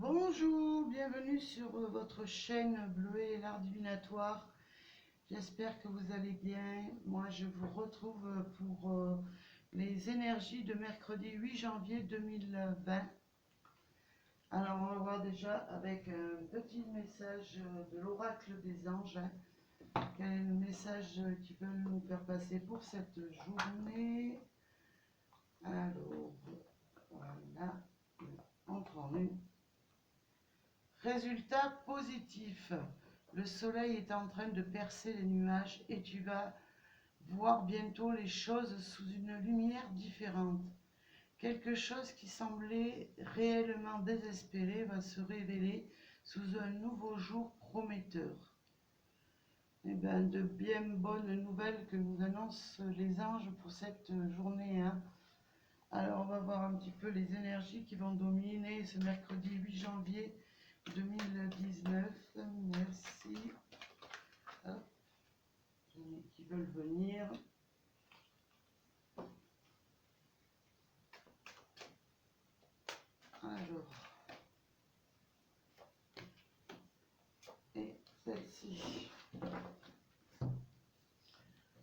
Bonjour, bienvenue sur votre chaîne Bleuet et l'art divinatoire. J'espère que vous allez bien. Moi, je vous retrouve pour les énergies de mercredi 8 janvier 2020. Alors, on va voir déjà avec un petit message de l'oracle des anges. Quel est le message qu'ils veulent nous faire passer pour cette journée? Alors, voilà, entre en une. Résultat positif. Le soleil est en train de percer les nuages et tu vas voir bientôt les choses sous une lumière différente. Quelque chose qui semblait réellement désespéré va se révéler sous un nouveau jour prometteur. Eh bien, de bien bonnes nouvelles que nous annoncent les anges pour cette journée. Alors, on va voir un petit peu les énergies qui vont dominer ce mercredi 8 janvier 2019. Merci. Hop. Qui veulent venir. Alors. Et celle-ci.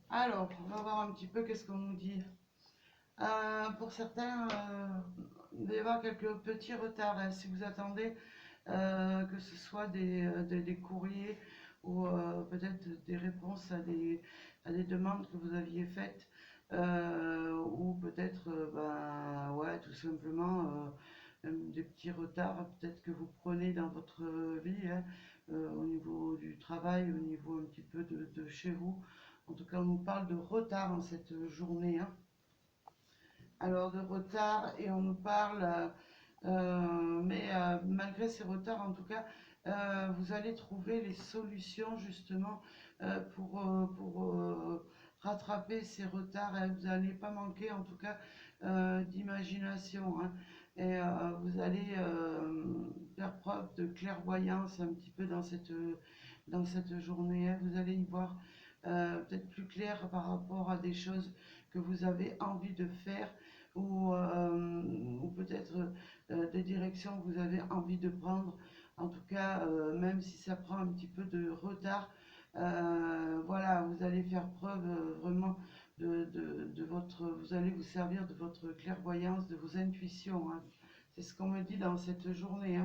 Alors, on va voir un petit peu qu'est-ce qu'on nous dit. Pour certains, il va y avoir quelques petits retards. Si vous attendez que ce soit des courriers ou peut-être des réponses à des demandes que vous aviez faites, ou peut-être ouais, tout simplement des petits retards peut-être que vous prenez dans votre vie, au niveau du travail, au niveau un petit peu de chez vous. En tout cas, on nous parle de retard en cette journée. Alors de retard, et on nous parle, mais malgré ces retards, en tout cas, vous allez trouver les solutions justement pour rattraper ces retards. Et vous n'allez pas manquer en tout cas d'imagination. Et vous allez faire preuve de clairvoyance un petit peu dans cette journée. Vous allez y voir peut-être plus clair par rapport à des choses que vous avez envie de faire, ou peut-être des directions que vous avez envie de prendre. En tout cas, même si ça prend un petit peu de retard, voilà, vous allez faire preuve vraiment de votre... Vous allez vous servir de votre clairvoyance, de vos intuitions. C'est ce qu'on me dit dans cette journée.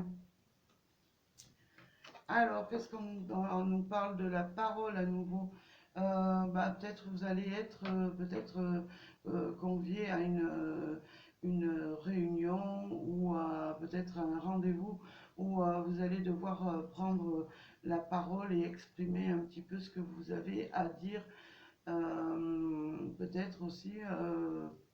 Alors, qu'est-ce qu'on nous parle de la parole à nouveau? Peut-être vous allez être convié à une réunion ou peut-être un rendez-vous où vous allez devoir prendre la parole et exprimer un petit peu ce que vous avez à dire. Peut-être aussi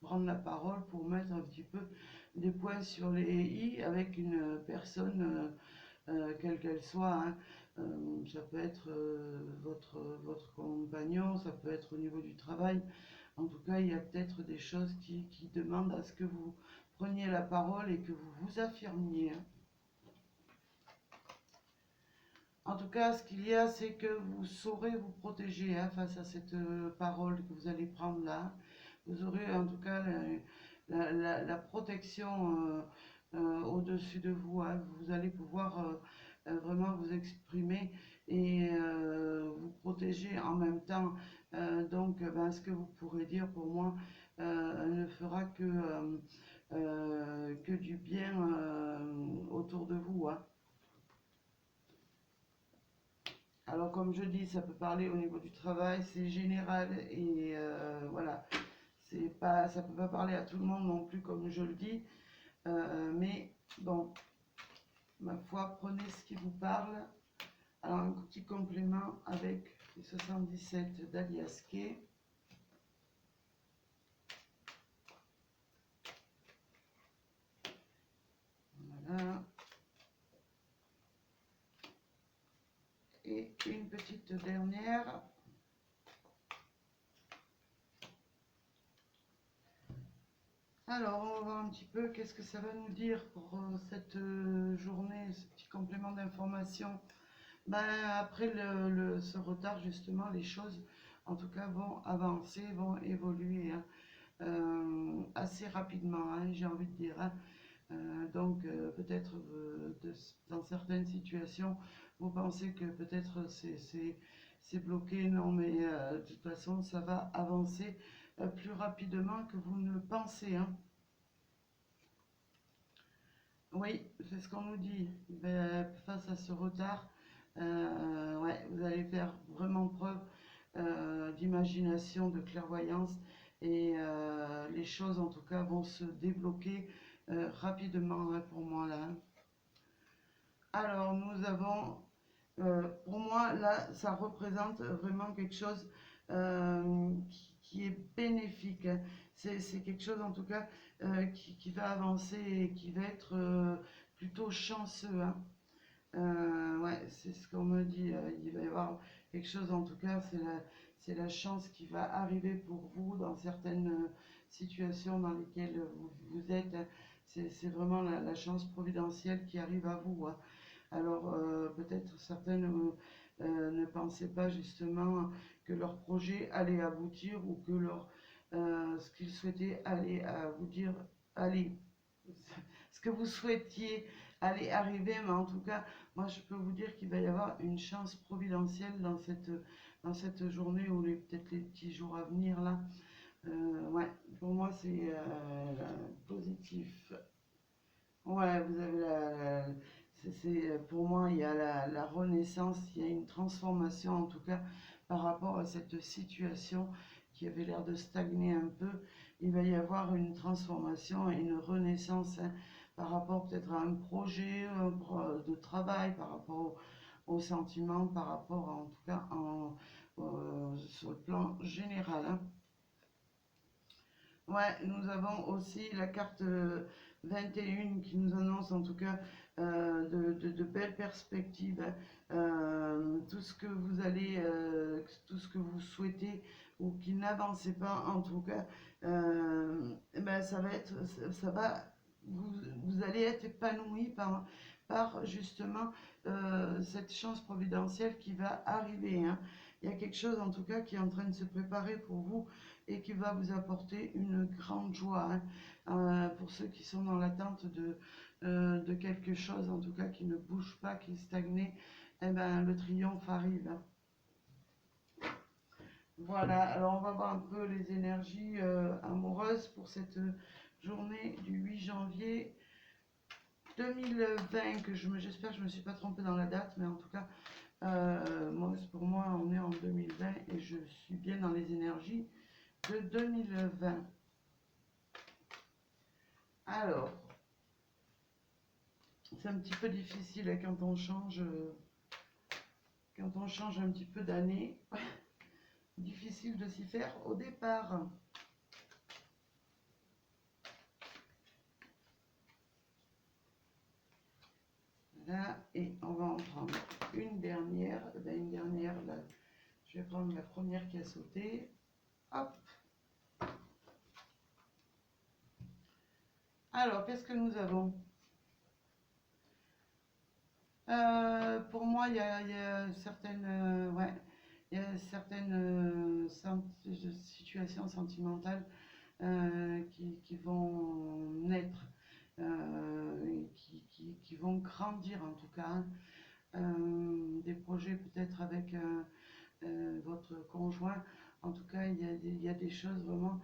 prendre la parole pour mettre un petit peu des points sur les i avec une personne, quelle qu'elle soit. Ça peut être votre compagnon, ça peut être au niveau du travail. En tout cas, il y a peut-être des choses qui demandent à ce que vous preniez la parole et que vous vous affirmiez. En tout cas, ce qu'il y a, c'est que vous saurez vous protéger face à cette parole que vous allez prendre là. Vous aurez en tout cas la protection au-dessus de vous. Vous allez pouvoir vraiment vous exprimer et vous protéger en même temps. Donc, ce que vous pourrez dire pour moi ne fera que du bien autour de vous. Alors comme je dis, ça peut parler au niveau du travail, c'est général et voilà, c'est pas, ça peut pas parler à tout le monde non plus comme je le dis, mais bon, ma foi, prenez ce qui vous parle. Alors un petit complément avec les 77 d'Alias Kay. Voilà. Et une petite dernière. Alors, on va voir un petit peu qu'est-ce que ça va nous dire pour cette journée, ce petit complément d'information. Après ce retard, justement, les choses, en tout cas, vont avancer, vont évoluer assez rapidement, j'ai envie de dire. Donc peut-être dans certaines situations, vous pensez que peut-être c'est bloqué. Non, mais de toute façon, ça va avancer plus rapidement que vous ne le pensez, hein. Oui, c'est ce qu'on nous dit. Ben, face à ce retard, ouais, vous allez faire vraiment preuve d'imagination, de clairvoyance, et les choses en tout cas vont se débloquer rapidement, hein, pour moi là, hein. Alors nous avons, pour moi là, ça représente vraiment quelque chose qui est bénéfique, hein. C'est quelque chose en tout cas qui va avancer et qui va être plutôt chanceux, hein. Ouais, c'est ce qu'on me dit. Il va y avoir quelque chose, en tout cas, c'est la chance qui va arriver pour vous dans certaines situations dans lesquelles vous êtes. C'est vraiment la chance providentielle qui arrive à vous, hein. Alors, peut-être certaines ne pensaient pas justement que leur projet allait aboutir, ou que ce qu'ils souhaitaient allait vous dire, allez, ce que vous souhaitiez allait arriver, mais en tout cas, moi je peux vous dire qu'il va y avoir une chance providentielle dans cette journée, ou peut-être les petits jours à venir là. Ouais, pour moi c'est positif. Ouais, vous avez pour moi, il y a la renaissance, il y a une transformation en tout cas par rapport à cette situation qui avait l'air de stagner un peu. Il va y avoir une transformation et une renaissance, hein, par rapport peut-être à un projet de travail, par rapport au sentiment, par rapport en tout cas sur le plan général, hein. Ouais, nous avons aussi la carte 21 qui nous annonce en tout cas de belles perspectives, hein. Tout ce que vous allez, tout ce que vous souhaitez ou qui n'avancez pas en tout cas, eh ben ça va être, ça va, vous allez être épanoui par justement cette chance providentielle qui va arriver, hein. Il y a quelque chose en tout cas qui est en train de se préparer pour vous et qui va vous apporter une grande joie, hein. Pour ceux qui sont dans l'attente de quelque chose, en tout cas qui ne bouge pas, qui est stagné, eh ben, le triomphe arrive, hein. Voilà, alors on va voir un peu les énergies amoureuses pour cette journée du 8 janvier 2020, j'espère que je ne me suis pas trompée dans la date, mais en tout cas, pour moi, on est en 2020 et je suis bien dans les énergies de 2020. Alors, c'est un petit peu difficile, hein, quand on change un petit peu d'année. Difficile de s'y faire au départ. Là, et on va en prendre une dernière. Une dernière, là, je vais prendre la première qui a sauté. Hop. Alors, qu'est-ce que nous avons? Pour moi, il y a certaines, ouais, il y a certaines situations sentimentales qui vont naître, qui vont grandir en tout cas, hein. Des projets peut-être avec votre conjoint. En tout cas, il y a des choses vraiment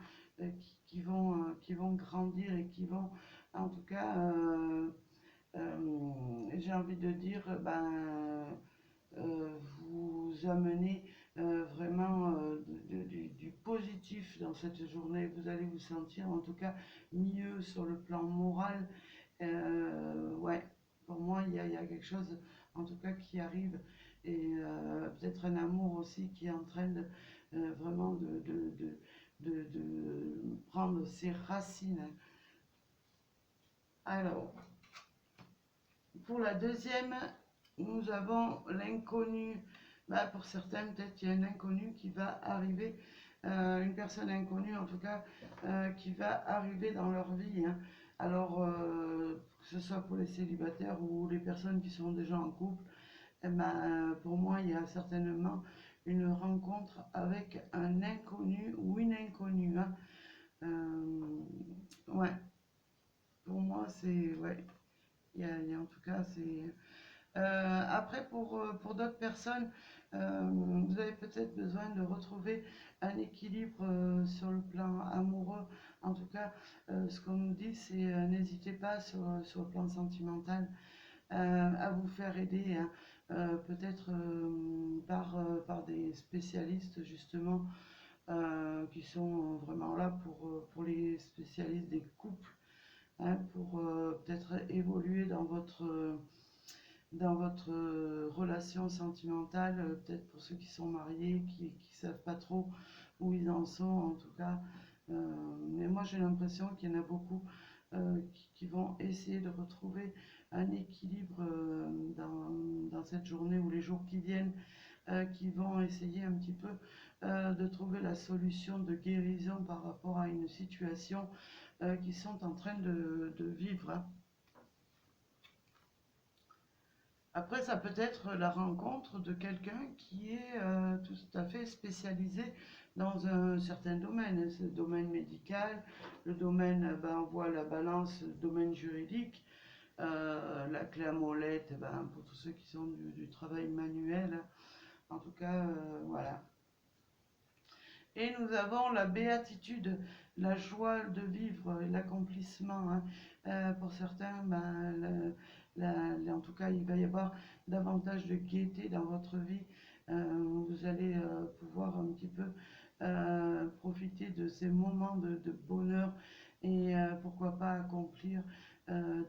qui vont grandir et qui vont, en tout cas, j'ai envie de dire, vous amener vraiment du positif dans cette journée. Vous allez vous sentir en tout cas mieux sur le plan moral. Ouais, pour moi, il y a quelque chose en tout cas qui arrive, et peut-être un amour aussi qui est en train vraiment de prendre ses racines. Alors, pour la deuxième, nous avons l'inconnu. Pour certains, peut-être qu'il y a un inconnu qui va arriver, une personne inconnue en tout cas, qui va arriver dans leur vie, hein. Alors, que ce soit pour les célibataires ou les personnes qui sont déjà en couple, eh ben, pour moi, il y a certainement une rencontre avec un inconnu ou une inconnue, hein. Ouais. pour moi, c'est... Ouais, en tout cas, c'est... après, pour d'autres personnes, vous avez peut-être besoin de retrouver un équilibre sur le plan amoureux. En tout cas, ce qu'on nous dit, c'est n'hésitez pas sur le plan sentimental à vous faire aider, hein, peut-être par des spécialistes justement qui sont vraiment là pour les spécialistes des couples, hein, pour peut-être évoluer dans votre relation sentimentale, peut-être pour ceux qui sont mariés, qui ne savent pas trop où ils en sont en tout cas. Mais moi j'ai l'impression qu'il y en a beaucoup qui vont essayer de retrouver un équilibre dans cette journée ou les jours qui viennent, qui vont essayer un petit peu de trouver la solution de guérison par rapport à une situation qu'ils sont en train de vivre, hein. Après, ça peut être la rencontre de quelqu'un qui est tout à fait spécialisé dans un certain domaine, hein. C'est le domaine médical, le domaine, ben, on voit la balance, le domaine juridique, la clé à molette, ben, pour tous ceux qui sont du travail manuel, hein. En tout cas, voilà. Et nous avons la béatitude, la joie de vivre et l'accomplissement, hein. Pour certains, ben, en tout cas, il va y avoir davantage de gaieté dans votre vie. Vous allez pouvoir un petit peu profiter de ces moments de bonheur et pourquoi pas accomplir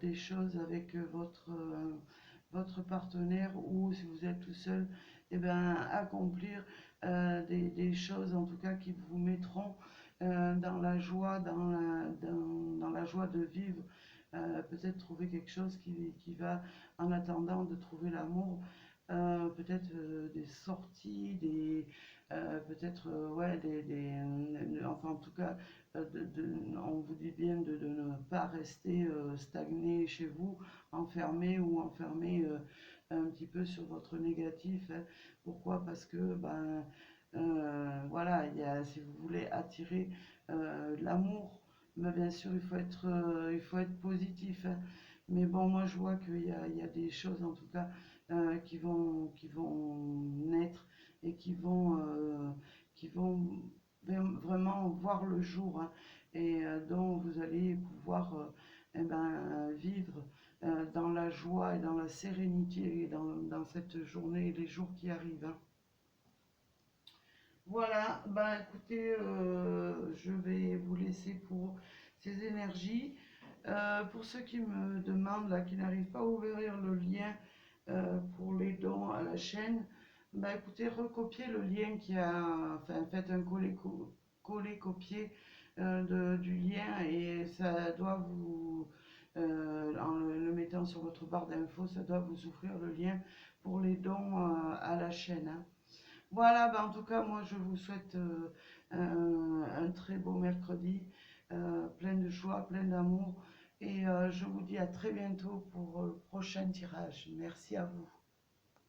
des choses avec votre partenaire, ou si vous êtes tout seul, et ben, accomplir des choses en tout cas qui vous mettront dans la joie, dans la joie de vivre. Peut-être trouver quelque chose qui va, en attendant de trouver l'amour, peut-être des sorties, peut-être ouais, enfin en tout cas, on vous dit bien de ne pas rester stagné chez vous, enfermé ou enfermé un petit peu sur votre négatif, hein. Pourquoi? Parce que ben voilà, si vous voulez attirer l'amour, mais bien sûr il faut être positif, hein. Mais bon, moi je vois qu'il y a des choses en tout cas qui vont naître et qui vont vraiment voir le jour, hein, et dont vous allez pouvoir eh ben, vivre dans la joie et dans la sérénité dans cette journée et les jours qui arrivent, hein. Voilà, ben écoutez, je vais vous laisser pour ces énergies. Pour ceux qui me demandent, là, qui n'arrivent pas à ouvrir le lien pour les dons à la chaîne, ben écoutez, recopiez le lien enfin faites un coller-copier du lien, et ça doit vous, en le mettant sur votre barre d'infos, ça doit vous ouvrir le lien pour les dons à la chaîne, hein. Voilà, ben en tout cas, moi je vous souhaite un très beau mercredi, plein de joie, plein d'amour, et je vous dis à très bientôt pour le prochain tirage. Merci à vous.